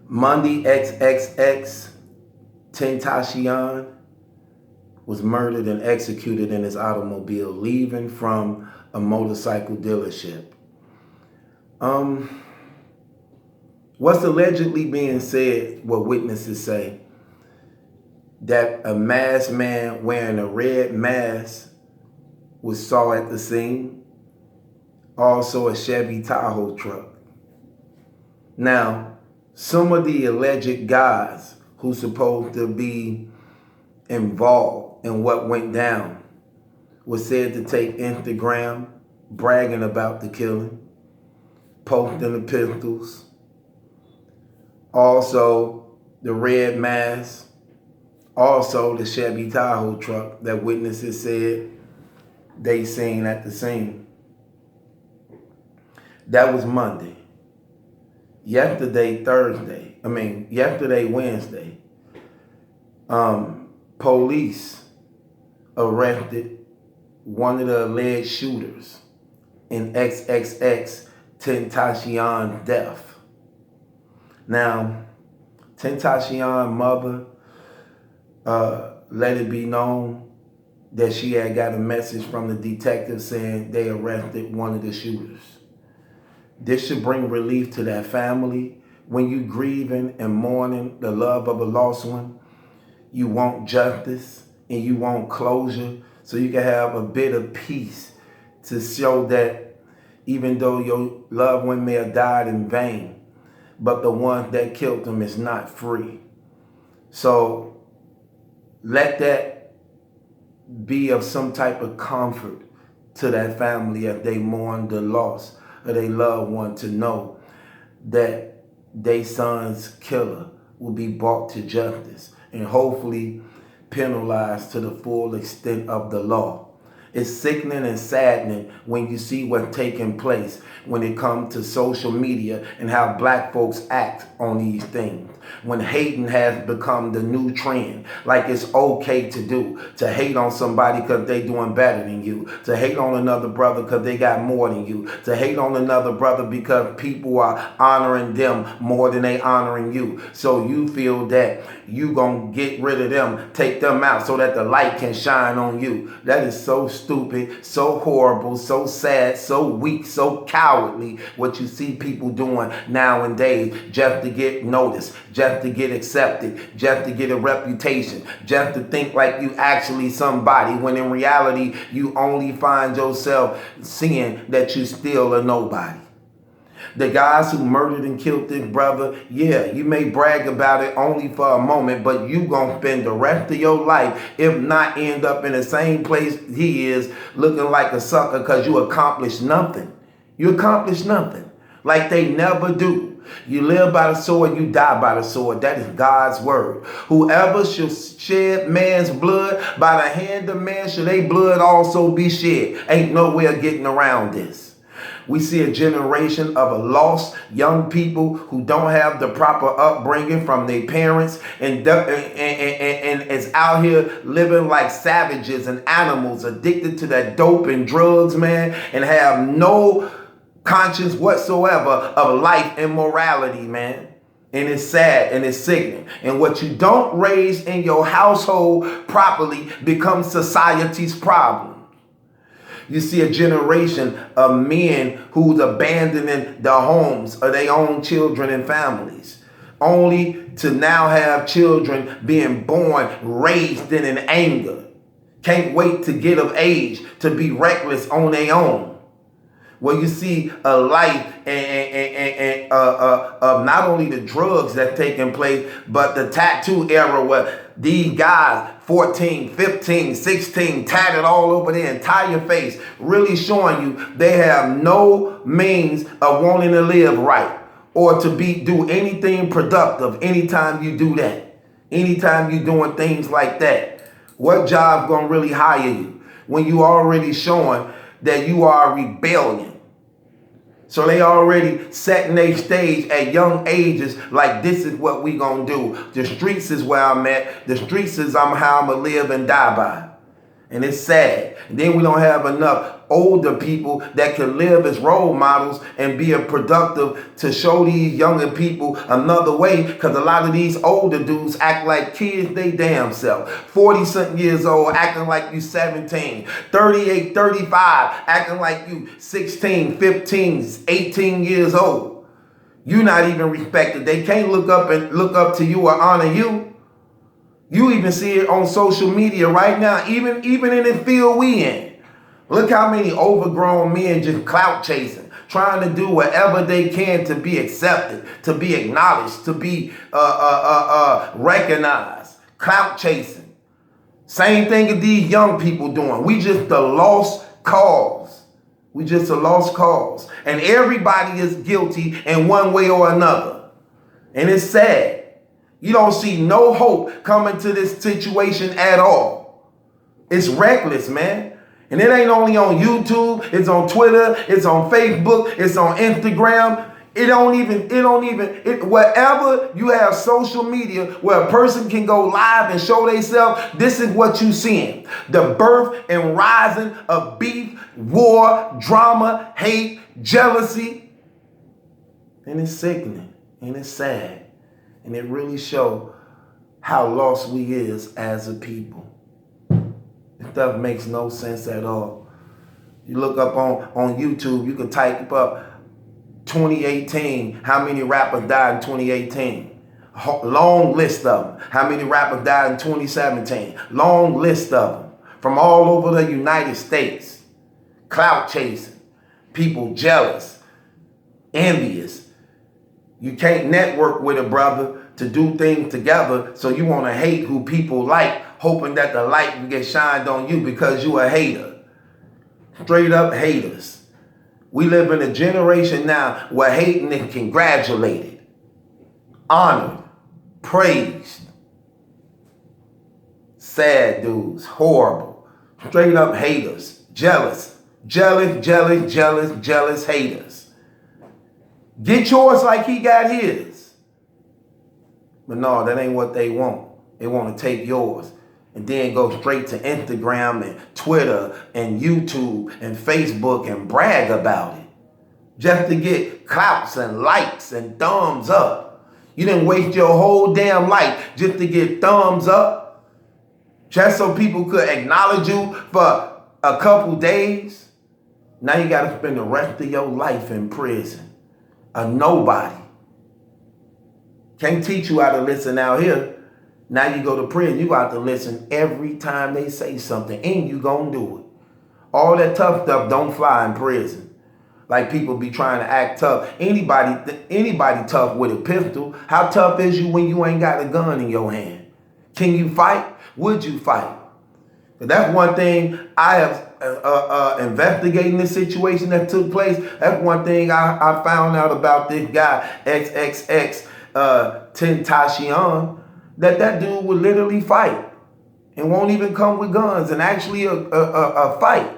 Monday Xxxtentacion was murdered and executed in his automobile, leaving from a motorcycle dealership. What's allegedly being said, what witnesses say, that a masked man wearing a red mask was saw at the scene. Also a Chevy Tahoe truck. Now, some of the alleged guys who supposed to be involved in what went down was said to take Instagram bragging about the killing, posting the pistols, also the red mask, also the Chevy Tahoe truck that witnesses said they seen at the scene. That was Monday. Yesterday, Wednesday, police arrested one of the alleged shooters in Xxxtentacion's death. Now, Tentacion's mother let it be known that she had got a message from the detective saying they arrested one of the shooters. This should bring relief to that family. When you grieving and mourning the love of a lost one, you want justice and you want closure so you can have a bit of peace to show that even though your loved one may have died in vain, but the one that killed them is not free. So let that be of some type of comfort to that family as they mourn the loss of their loved one, to know that their son's killer will be brought to justice and hopefully penalized to the full extent of the law. It's sickening and saddening when you see what's taking place when it comes to social media and how black folks act on these things. When hating has become the new trend, like it's okay to do, to hate on somebody because they doing better than you, to hate on another brother because they got more than you, to hate on another brother because people are honoring them more than they honoring you. So you feel that you gonna get rid of them, take them out so that the light can shine on you. That is so stupid, so horrible, so sad, so weak, so cowardly what you see people doing nowadays just to get noticed, just to get accepted, just to get a reputation, just to think like you actually somebody, when in reality you only find yourself seeing that you still a nobody. The guys who murdered and killed this brother, yeah, you may brag about it only for a moment, but you gonna spend the rest of your life, if not end up in the same place he is, looking like a sucker because you accomplished nothing. You accomplished nothing. Like they never do. You live by the sword, you die by the sword. That is God's word. Whoever shall shed man's blood, by the hand of man shall their blood also be shed. Ain't no way of getting around this. We see a generation of lost young people who don't have the proper upbringing from their parents and is out here living like savages and animals, addicted to that dope and drugs, man, and have no conscience whatsoever of life and morality, man. And it's sad and it's sickening. And what you don't raise in your household properly becomes society's problem. You see a generation of men who's abandoning the homes of their own children and families, only to now have children being born, raised in anger. Can't wait to get of age to be reckless on their own. Well, you see a life of not only the drugs that's taking place, but the tattoo era where these guys, 14, 15, 16, tatted all over their entire face, really showing you they have no means of wanting to live right or to do anything productive anytime you do that. Anytime you're doing things like that. What job gonna really hire you when you already showing that you are a rebellion? So they already setting their stage at young ages like this is what we gonna do. The streets is where I'm at. The streets is how I'm gonna live and die by. And it's sad. And then we don't have enough older people that can live as role models and be a productive to show these younger people another way, because a lot of these older dudes act like kids they damn self. 40-something years old acting like you 17. 38, 35 acting like you 16, 15, 18 years old. You not even respected. They can't look up to you or honor you. You even see it on social media right now, even in the field we in. Look how many overgrown men just clout chasing, trying to do whatever they can to be accepted, to be acknowledged, to be recognized. Clout chasing. Same thing that these young people doing. We just a lost cause. We just a lost cause. And everybody is guilty in one way or another. And it's sad. You don't see no hope coming to this situation at all. It's reckless, man. And it ain't only on YouTube, it's on Twitter, it's on Facebook, it's on Instagram. Wherever you have social media where a person can go live and show themselves, this is what you seeing. The birth and rising of beef, war, drama, hate, jealousy. And it's sickening and it's sad. And it really shows how lost we is as a people. This stuff makes no sense at all. You look up on YouTube, you can type up 2018, how many rappers died in 2018? Long list of them. How many rappers died in 2017? Long list of them. From all over the United States. Clout chasing. People jealous. Envious. You can't network with a brother to do things together, so you want to hate who people like, hoping that the light will get shined on you because you a hater. Straight up haters. We live in a generation now where hating is congratulated, honored, praised. Sad dudes, horrible. Straight up haters, jealous haters. Get yours like he got his. But no, that ain't what they want. They want to take yours and then go straight to Instagram and Twitter and YouTube and Facebook and brag about it. Just to get clouts and likes and thumbs up. You didn't waste your whole damn life just to get thumbs up. Just so people could acknowledge you for a couple days. Now you got to spend the rest of your life in prison. A nobody. Can't teach you how to listen out here. Now you go to prison, you got to listen every time they say something, and you gonna do it. All that tough stuff don't fly in prison. Like people be trying to act tough. Anybody tough with a pistol. How tough is you when you ain't got a gun in your hand? Can you fight? Would you fight? But that's one thing I have investigating this situation that took place. That's one thing I found out about this guy, Xxxtentacion, that dude would literally fight and won't even come with guns and actually a fight.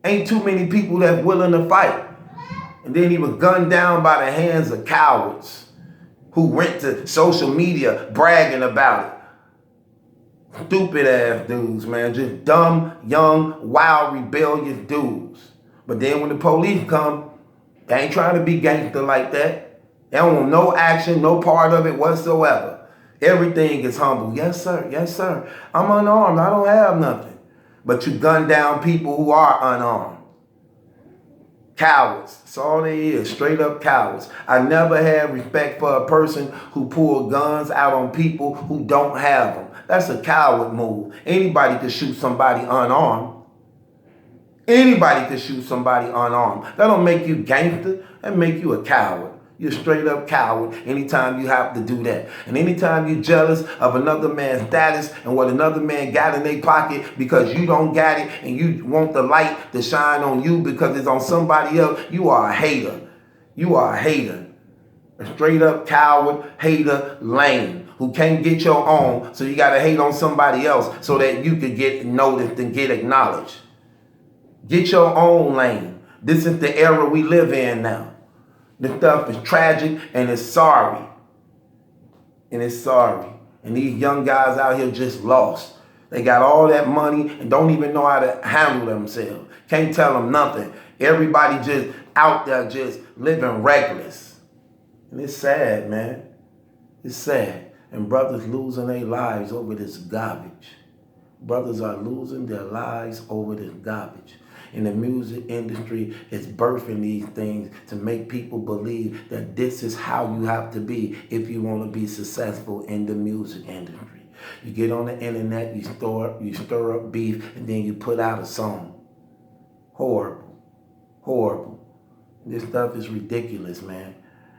Ain't too many people that's willing to fight. And then he was gunned down by the hands of cowards who went to social media bragging about it. Stupid ass dudes, man. Just dumb, young, wild, rebellious dudes. But then when the police come, they ain't trying to be gangster like that. They don't want no action, no part of it whatsoever. Everything is humble. Yes, sir. Yes, sir. I'm unarmed. I don't have nothing. But you gun down people who are unarmed. Cowards. That's all they is. Straight up cowards. I never had respect for a person who pulled guns out on people who don't have them. That's a coward move. Anybody could shoot somebody unarmed. Anybody could shoot somebody unarmed. That don't make you gangster. That make you a coward. You're a straight up coward anytime you have to do that. And anytime you're jealous of another man's status and what another man got in their pocket because you don't got it and you want the light to shine on you because it's on somebody else, you are a hater. You are a hater. A straight up coward, hater, lame, who can't get your own, so you got to hate on somebody else so that you could get noticed and get acknowledged. Get your own lane. This is the era we live in now. This stuff is tragic and it's sorry. And it's sorry. And these young guys out here just lost. They got all that money and don't even know how to handle themselves. Can't tell them nothing. Everybody just out there just living reckless. And it's sad, man. It's sad. And brothers losing their lives over this garbage. Brothers are losing their lives over this garbage. And the music industry is birthing these things to make people believe that this is how you have to be if you want to be successful in the music industry. You get on the internet, you stir up beef, and then you put out a song. Horrible. Horrible. This stuff is ridiculous, man.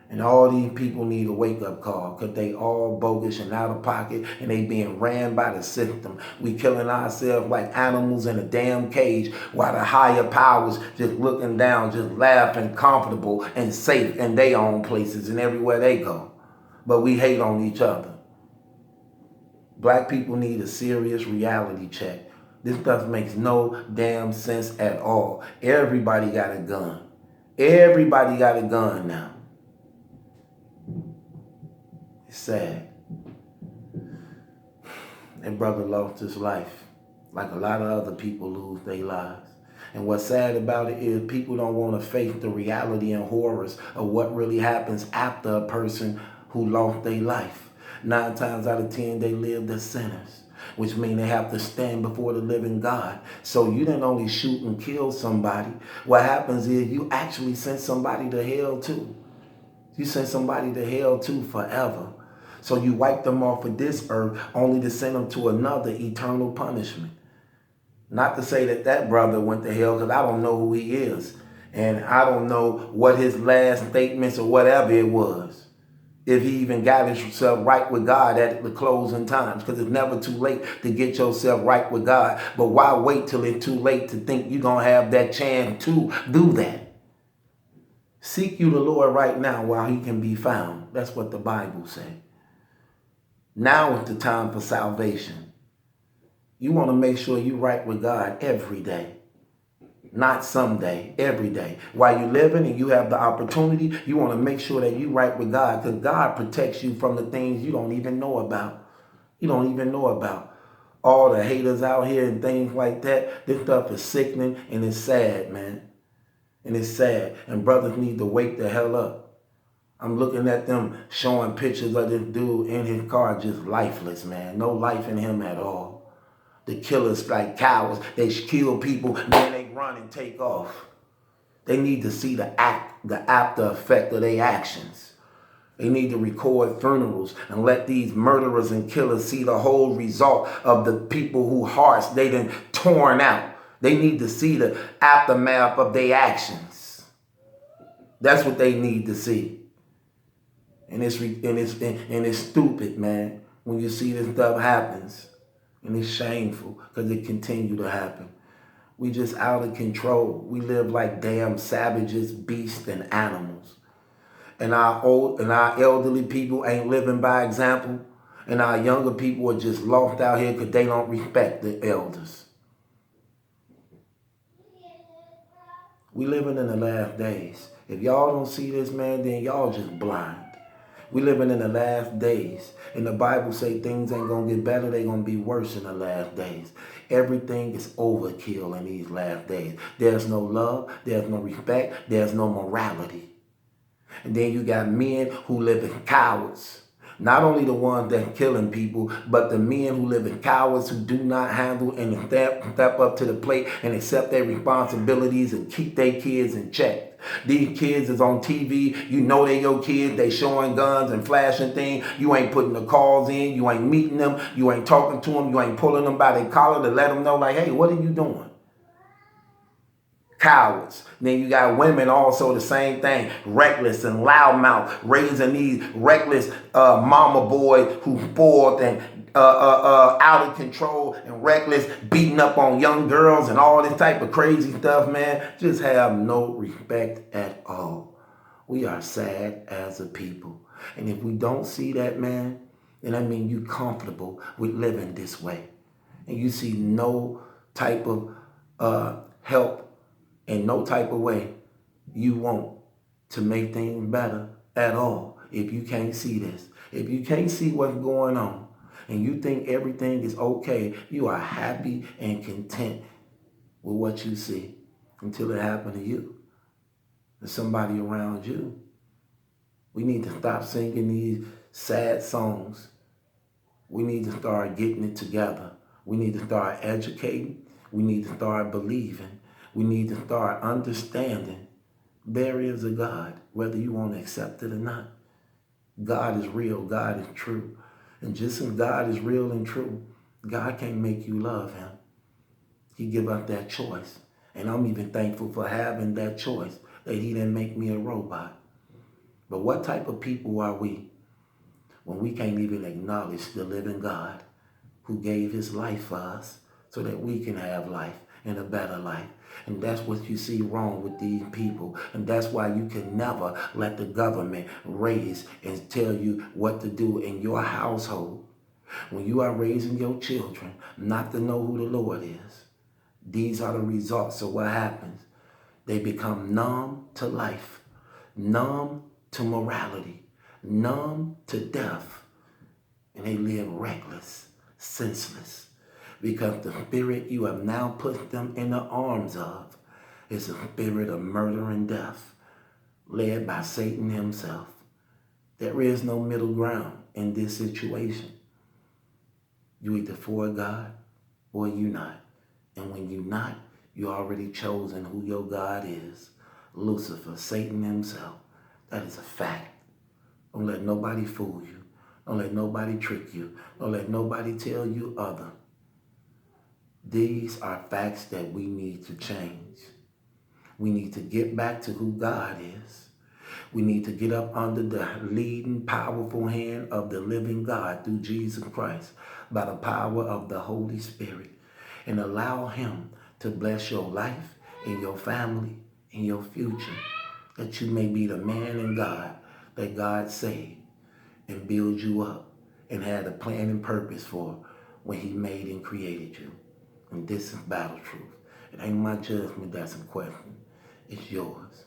And all these people need a wake-up call because they all bogus and out of pocket and they being ran by the system. We killing ourselves like animals in a damn cage while the higher powers just looking down, just laughing, comfortable and safe in their own places and everywhere they go. But we hate on each other. Black people need a serious reality check. This stuff makes no damn sense at all. Everybody got a gun. Everybody got a gun now. It's sad. That brother lost his life, like a lot of other people lose their lives. And what's sad about it is people don't want to face the reality and horrors of what really happens after a person who lost their life. 9 times out of 10, they lived as sinners, which means they have to stand before the living God. So you didn't only shoot and kill somebody. What happens is you actually sent somebody to hell too. You sent somebody to hell too forever. So you wipe them off of this earth only to send them to another eternal punishment. Not to say that that brother went to hell, because I don't know who he is. And I don't know what his last statements or whatever it was. If he even got himself right with God at the closing times, because it's never too late to get yourself right with God. But why wait till it's too late to think you're going to have that chance to do that? Seek you the Lord right now while he can be found. That's what the Bible says. Now is the time for salvation. You want to make sure you're right with God every day. Not someday, every day. While you're living and you have the opportunity, you want to make sure that you're right with God, because God protects you from the things you don't even know about. You don't even know about. All the haters out here and things like that. This stuff is sickening and it's sad, man. And it's sad. And brothers need to wake the hell up. I'm looking at them showing pictures of this dude in his car just lifeless, man. No life in him at all. The killers like cowards. They kill people, then they run and take off. They need to see the after effect of their actions. They need to record funerals and let these murderers and killers see the whole result of the people whose hearts they done torn out. They need to see the aftermath of their actions. That's what they need to see. And it's stupid, man, when you see this stuff happens. And it's shameful because it continue to happen. We just out of control. We live like damn savages, beasts, and animals. And our elderly people ain't living by example. And our younger people are just lost out here because they don't respect the elders. We living in the last days. If y'all don't see this, man, then y'all just blind. We living in the last days. And the Bible say things ain't going to get better. They're going to be worse in the last days. Everything is overkill in these last days. There's no love. There's no respect. There's no morality. And then you got men who live in cowards. Not only the ones that killing people, but the men who live in cowards who do not handle and step up to the plate and accept their responsibilities and keep their kids in check. These kids is on TV. You know they your kids. They showing guns and flashing things. You ain't putting the calls in. You ain't meeting them. You ain't talking to them. You ain't pulling them by their collar to let them know like, hey, what are you doing? Cowards. Then you got women also the same thing, reckless and loudmouth, raising these reckless mama boys who spoiled and out of control and reckless, beating up on young girls and all this type of crazy stuff, man. Just have no respect at all. We are sad as a people. And if we don't see that, man, then I mean you comfortable with living this way. And you see no type of help in no type of way you want to make things better at all. If you can't see this, if you can't see what's going on, and you think everything is okay, you are happy and content with what you see until it happened to you and somebody around you. We need to stop singing these sad songs. We need to start getting it together. We need to start educating. We need to start believing. We need to start understanding there is a God, whether you want to accept it or not. God is real. God is true. And just as God is real and true, God can't make you love him. He give us that choice. And I'm even thankful for having that choice, that he didn't make me a robot. But what type of people are we when we can't even acknowledge the living God who gave his life for us so that we can have life and a better life? And that's what you see wrong with these people. And that's why you can never let the government raise and tell you what to do in your household. When you are raising your children not to know who the Lord is, these are the results of what happens. They become numb to life, numb to morality, numb to death, and they live reckless, senseless, because the spirit you have now put them in the arms of is a spirit of murder and death, led by Satan himself. There is no middle ground in this situation. You either for God or you not. And when you not, you already chosen who your God is. Lucifer, Satan himself. That is a fact. Don't let nobody fool you. Don't let nobody trick you. Don't let nobody tell you other. These are facts that we need to change. We need to get back to who God is. We need to get up under the leading, powerful hand of the living God through Jesus Christ by the power of the Holy Spirit, and allow him to bless your life and your family and your future, that you may be the man in God that God saved and build you up and had a plan and purpose for when he made and created you. And this is battle truth. It ain't my judgment that's in question. It's yours.